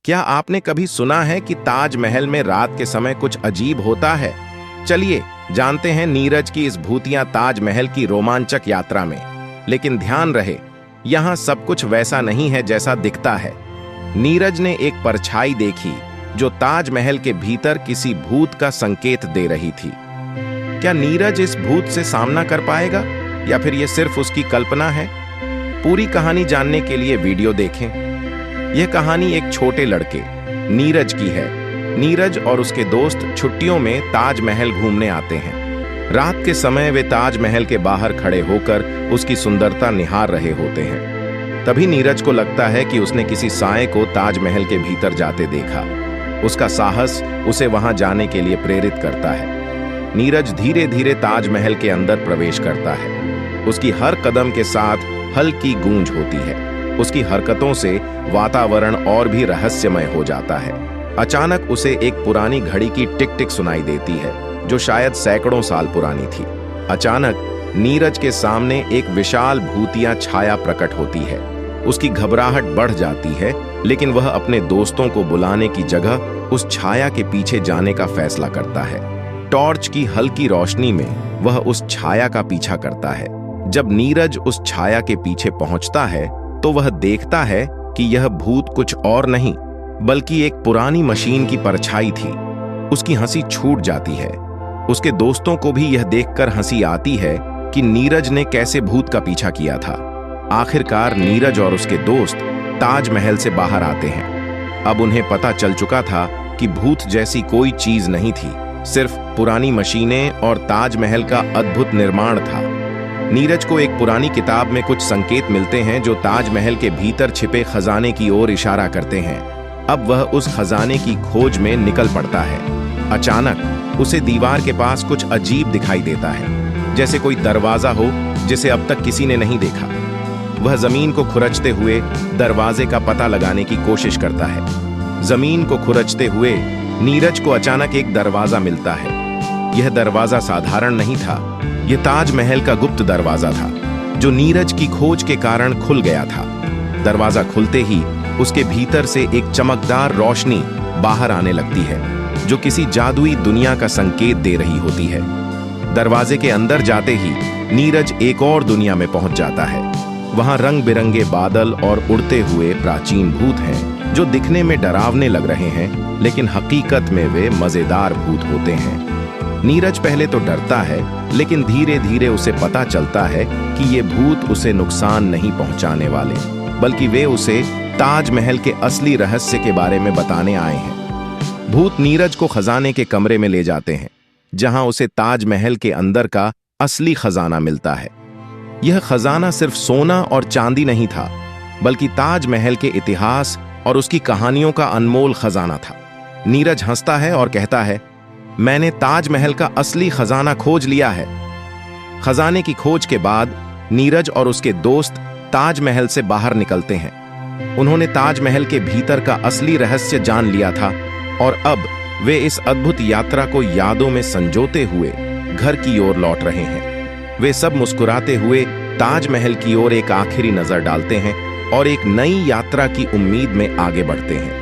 क्या आपने कभी सुना है कि ताजमहल में रात के समय कुछ अजीब होता है? चलिए जानते हैं नीरज की इस भूतिया ताजमहल की रोमांचक यात्रा में। लेकिन ध्यान रहे, यहाँ सब कुछ वैसा नहीं है जैसा दिखता है। नीरज ने एक परछाई देखी जो ताजमहल के भीतर किसी भूत का संकेत दे रही थी। क्या नीरज इस भूत से सामना कर पाएगा या फिर यह सिर्फ उसकी कल्पना है? पूरी कहानी जानने के लिए वीडियो देखें। यह कहानी एक छोटे लड़के नीरज की है। नीरज और उसके दोस्त छुट्टियों में ताजमहल घूमने आते हैं। रात के समय वे ताजमहल के बाहर खड़े होकर उसकी सुंदरता निहार रहे होते हैं। तभी नीरज को लगता है कि उसने किसी साए को ताजमहल के भीतर जाते देखा। उसका साहस उसे वहां जाने के लिए प्रेरित करता है। नीरज धीरे धीरे ताजमहल के अंदर प्रवेश करता है। उसकी हर कदम के साथ हल्की गूंज होती है। उसकी हरकतों से वातावरण और भी रहस्यमय हो जाता है। अचानक उसे एक पुरानी घड़ी की टिक टिक सुनाई देती है जो शायद सैकड़ों साल पुरानी थी। अचानक नीरज के सामने एक विशाल भूतिया छाया प्रकट होती है। उसकी घबराहट बढ़ जाती है, लेकिन वह अपने दोस्तों को बुलाने की जगह उस छाया के पीछे जाने का फैसला करता है। टॉर्च की हल्की रोशनी में वह उस छाया का पीछा करता है। जब नीरज उस छाया के पीछे पहुंचता है तो वह देखता है कि यह भूत कुछ और नहीं बल्कि एक पुरानी मशीन की परछाई थी। उसकी हंसी छूट जाती है। उसके दोस्तों को भी यह देखकर हंसी आती है कि नीरज ने कैसे भूत का पीछा किया था। आखिरकार नीरज और उसके दोस्त ताजमहल से बाहर आते हैं। अब उन्हें पता चल चुका था कि भूत जैसी कोई चीज नहीं थी, सिर्फ पुरानी मशीनें और ताजमहल का अद्भुत निर्माण था। नीरज को एक पुरानी किताब में कुछ संकेत मिलते हैं जो ताजमहल के भीतर छिपे खजाने की ओर इशारा करते हैं। अब वह उस खजाने की खोज में निकल पड़ता है। अचानक उसे दीवार के पास कुछ अजीब दिखाई देता है, जैसे कोई दरवाजा हो जिसे अब तक किसी ने नहीं देखा। वह जमीन को खुरचते हुए दरवाजे का पता लगाने की कोशिश करता है। जमीन को खुरचते हुए नीरज को अचानक एक दरवाजा मिलता है। यह दरवाजा साधारण नहीं था, यह ताजमहल का गुप्त दरवाजा था जो नीरज की खोज के कारण खुल गया था। दरवाजा खुलते ही उसके भीतर से एक चमकदार रोशनी बाहर आने लगती है जो किसी जादुई दुनिया का संकेत दे रही होती है। दरवाजे के अंदर जाते ही नीरज एक और दुनिया में पहुंच जाता है। वहां रंग बिरंगे बादल और उड़ते हुए प्राचीन भूत हैं जो दिखने में डरावने लग रहे हैं, लेकिन हकीकत में वे मजेदार भूत होते हैं। नीरज पहले तो डरता है, लेकिन धीरे धीरे उसे पता चलता है कि ये भूत उसे नुकसान नहीं पहुंचाने वाले, बल्कि वे उसे ताजमहल के असली रहस्य के बारे में बताने आए हैं। भूत नीरज को खजाने के कमरे में ले जाते हैं, जहां उसे ताजमहल के अंदर का असली खजाना मिलता है। यह खजाना सिर्फ सोना और चांदी नहीं था, बल्कि ताजमहल के इतिहास और उसकी कहानियों का अनमोल खजाना था। नीरज हंसता है और कहता है, मैंने ताजमहल का असली खजाना खोज लिया है। खजाने की खोज के बाद नीरज और उसके दोस्त ताजमहल से बाहर निकलते हैं। उन्होंने ताजमहल के भीतर का असली रहस्य जान लिया था और अब वे इस अद्भुत यात्रा को यादों में संजोते हुए घर की ओर लौट रहे हैं। वे सब मुस्कुराते हुए ताजमहल की ओर एक आखिरी नजर डालते हैं और एक नई यात्रा की उम्मीद में आगे बढ़ते हैं।